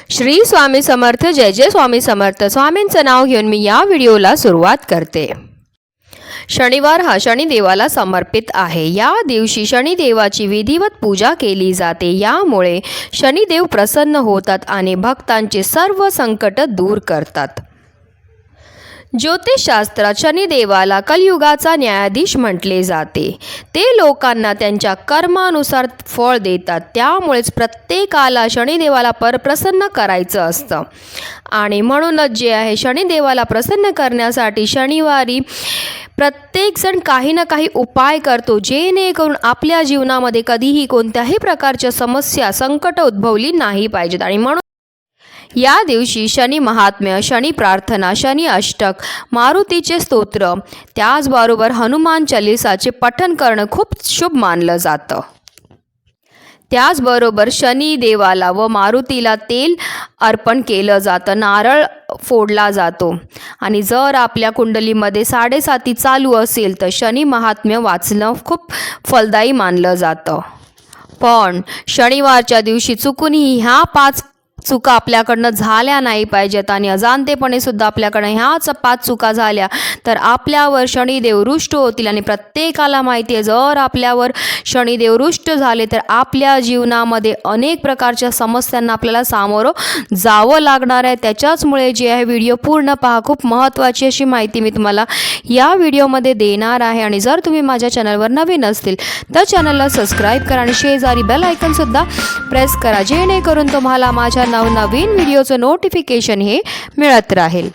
श्री स्वामी समर्थ. जय जय स्वामी समर्थ. स्वामींचं नाव घेऊन मी या व्हिडिओला सुरुवात करते. शनिवार हा शनिदेवाला समर्पित आहे. या दिवशी शनिदेवाची विधिवत पूजा केली जाते. यामुळे शनिदेव प्रसन्न होतात आणि भक्तांचे सर्व संकट दूर करतात. ज्योतिषशास्त्रात शनिदेवाला कलियुगाचा न्यायाधीश म्हटले जाते. ते लोकांना त्यांच्या कर्मानुसार फळ देतात. त्यामुळेच प्रत्येकाला शनिदेवाला प्रसन्न करायचं असतं आणि म्हणूनच जे आहे शनिदेवाला प्रसन्न करण्यासाठी शनिवारी प्रत्येकजण काही ना काही उपाय करतो, जेणेकरून आपल्या जीवनामध्ये कधीही कोणत्याही प्रकारच्या समस्या संकट उद्भवली नाही पाहिजेत. आणि म्हणून या दिवशी शनी महात्म्य, शनी प्रार्थना, शनी अष्टक, मारुतीचे स्तोत्र, त्याचबरोबर हनुमान चालीसाचे पठण करणं खूप शुभ मानलं जातं. त्याचबरोबर शनी देवाला व मारुतीला तेल अर्पण केलं जातं, नारळ फोडला जातो. आणि जर आपल्या कुंडलीमध्ये 7.5 चालू असेल तर शनी महात्म्य वाचणं खूप फलदायी मानलं जातं. पण शनिवारच्या दिवशी चुकूनही ह्या 5 चुका आपल्याकडनं झाल्या नाही पाहिजेत आणि अजाणतेपणे सुद्धा आपल्याकडनं ह्याच 5 चुका झाल्या तर आपल्यावर शनिदेव रुष्ट होतील. आणि प्रत्येकाला माहिती आहे, जर आपल्यावर शनिदेव रुष्ट झाले तर आपल्या जीवनामध्ये अनेक प्रकारच्या समस्यांना आपल्याला सामोरं जावं लागणार आहे. त्याच्याचमुळे जे आहे व्हिडिओ पूर्ण पहा. खूप महत्त्वाची अशी माहिती मी तुम्हाला या व्हिडिओमध्ये देणार आहे. आणि जर तुम्ही माझ्या चॅनलवर नवीन असतील तर चॅनलला सबस्क्राईब करा आणि शेजारी बेल आयकॉनसुद्धा प्रेस करा, जेणेकरून तुम्हाला माझ्या नवीन व्हिडिओचं नोटिफिकेशन हे मिळत राहील.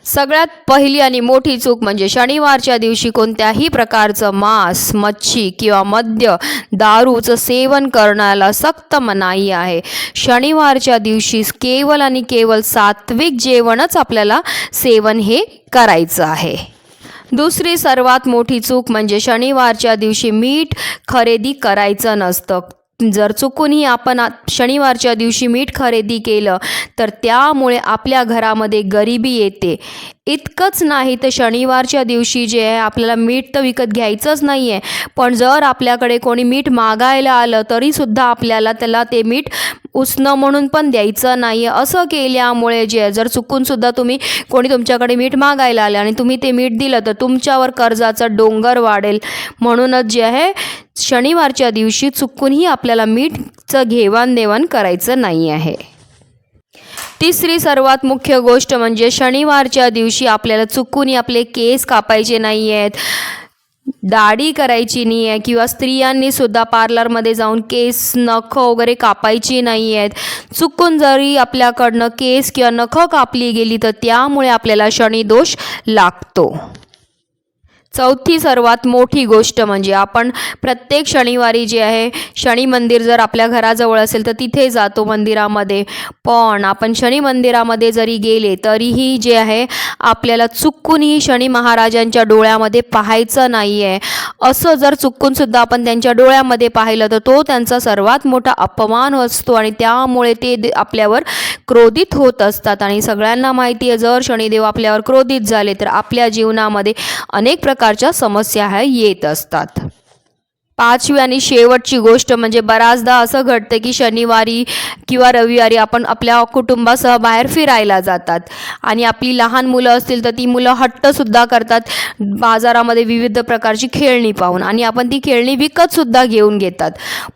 सगळ्यात पहिली आणि मोठी चूक म्हणजे शनिवारच्या दिवशी कोणत्याही प्रकारचं मांस, मच्छी किंवा मद्य, दारूचं सेवन करण्याला सक्त मनाई आहे. शनिवारच्या दिवशी केवळ आणि केवळ सात्विक जेवणच आपल्याला सेवन हे करायचं आहे. दुसरी सर्वात मोठी चूक म्हणजे शनिवारच्या दिवशी मीठ खरेदी करायचं नसतं. जर चुकूनही आपण शनिवारच्या दिवशी मीठ खरेदी केलं तर त्यामुळे आपल्या घरामध्ये गरिबी येते. इतकंच नाही तर शनिवारच्या दिवशी जे आहे आपल्याला मीठ तर विकत घ्यायचंच नाही आहे, पण जर आपल्याकडे कोणी मीठ मागायला आलं तरीसुद्धा आपल्याला त्याला ते मीठ उसणं म्हणून पण द्यायचं नाही आहे. असं केल्यामुळे जे जर चुकूनसुद्धा कोणी तुमच्याकडे मीठ मागायला आलं आणि तुम्ही ते मीठ दिलं तर तुमच्यावर कर्जाचा डोंगर वाढेल. म्हणूनच जे आहे शनिवारच्या दिवशी चुकूनही आपल्याला मीठचं घेवाणदेवाण करायचं नाही आहे. तिसरी सर्वात मुख्य गोष्ट म्हणजे शनिवारच्या दिवशी आपल्याला चुकूनही आपले केस कापायचे नाही आहेत, दाढी करायची नाही आहे किंवा स्त्रियांनी सुद्धा पार्लरमध्ये जाऊन केस, नखं वगैरे कापायची नाही आहेत. चुकून जरी आपल्याकडनं केस किंवा नखं कापली गेली तर त्यामुळे आपल्याला शनिदोष लागतो. चौथी सर्वात मोठी गोष्ट म्हणजे आपण प्रत्येक शनिवारी जे आहे शनी मंदिर जर आपल्या घराजवळ असेल तर तिथे जातो मंदिरामध्ये. पण आपण शनी मंदिरामध्ये जरी गेले तरीही जे आहे आपल्याला चुकूनही शनी महाराजांच्या डोळ्यामध्ये पाहायचं नाही आहे. असं जर चुकूनसुद्धा आपण त्यांच्या डोळ्यामध्ये पाहिलं तर तो त्यांचा सर्वात मोठा अपमान असतो आणि त्यामुळे ते आपल्यावर क्रोधित होत असतात. आणि सगळ्यांना माहिती आहे, जर शनिदेव आपल्यावर क्रोधित झाले तर आपल्या जीवनामध्ये अनेक प्रकारच्या समस्या ह्या येत असतात. 5वी आणि शेवटची गोष्ट म्हणजे बऱ्याचदा असं घडतं की शनिवारी किंवा रविवारी आपण आपल्या कुटुंबासह बाहेर फिरायला जातात आणि आपली लहान मुलं असतील तर ती मुलं हट्टसुद्धा करतात बाजारामध्ये विविध प्रकारची खेळणी पाहून आणि आपण ती खेळणी विकतसुद्धा घेऊन घेतात.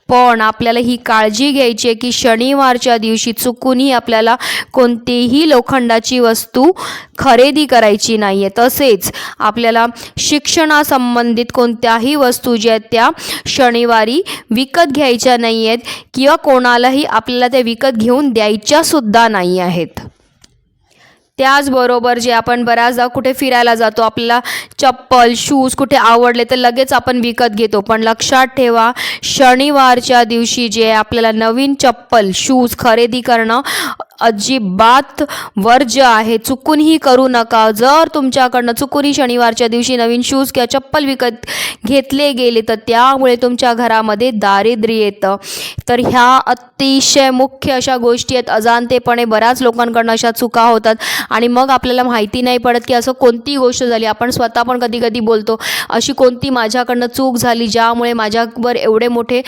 पण आपल्याला ही काळजी घ्यायची आहे की शनिवारच्या दिवशी चुकूनही आपल्याला कोणतीही लोखंडाची वस्तू खरेदी करायची नाही आहे. तसेच आपल्याला शिक्षणासंबंधित कोणत्याही वस्तू ज्या आहेत त्या शनिवारी विकत घ्यायच्या नाही आहेत किंवा कोणालाही आपल्याला त्या विकत घेऊन द्यायच्यासुद्धा नाही आहेत. त्याचबरोबर जे आपण बऱ्याचदा कुठे फिरायला जातो, आपल्याला चप्पल, शूज कुठे आवडले तर लगेच आपण विकत घेतो. पण लक्षात ठेवा, शनिवारच्या दिवशी जे आपल्याला नवीन चप्पल, शूज खरेदी करणं अजिबात वर्ज्य आहे. चुकूनही करू नका. जर तुमच्याकडनं चुकूनही शनिवारच्या दिवशी नवीन शूज किंवा चप्पल विकत घेतले गेले तर त्यामुळे तुमच्या घरामध्ये दारिद्र्य येतं. तर ह्या अतिशय मुख्य अशा गोष्टी आहेत. अजाणतेपणे बऱ्याच लोकांकडनं अशा चुका होतात आणि मग आपल्याला माहिती नाही पडत की असं कोणती गोष्ट झाली. आपण स्वतः पण कधी कधी बोलतो, अशी कोणती माझ्याकडनं चूक झाली ज्यामुळे माझ्यावर एवढे मोठे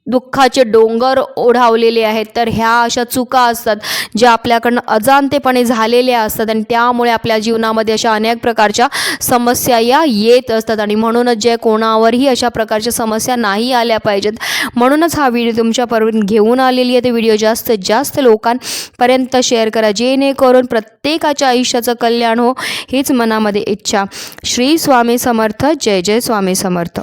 दुःखाचे डोंगर ओढावलेले आहेत, तर ह्या अशा चुका असतात ज्या आपल्याकडनं अजाणतेपणे झालेल्या असतात आणि त्यामुळे आपल्या जीवनामध्ये अशा अनेक प्रकारच्या समस्या या येत असतात. आणि म्हणूनच जे कोणावरही अशा प्रकारच्या समस्या नाही आल्या पाहिजेत, म्हणूनच हा व्हिडिओ तुमच्यापर्यंत घेऊन आलेली आहे. ते व्हिडिओ जास्तीत जास्त लोकांपर्यंत शेअर करा, जेणेकरून प्रत्येकाच्या आयुष्याचं कल्याण हो, हीच मनामध्ये इच्छा. श्री स्वामी समर्थ. जय जय स्वामी समर्थ.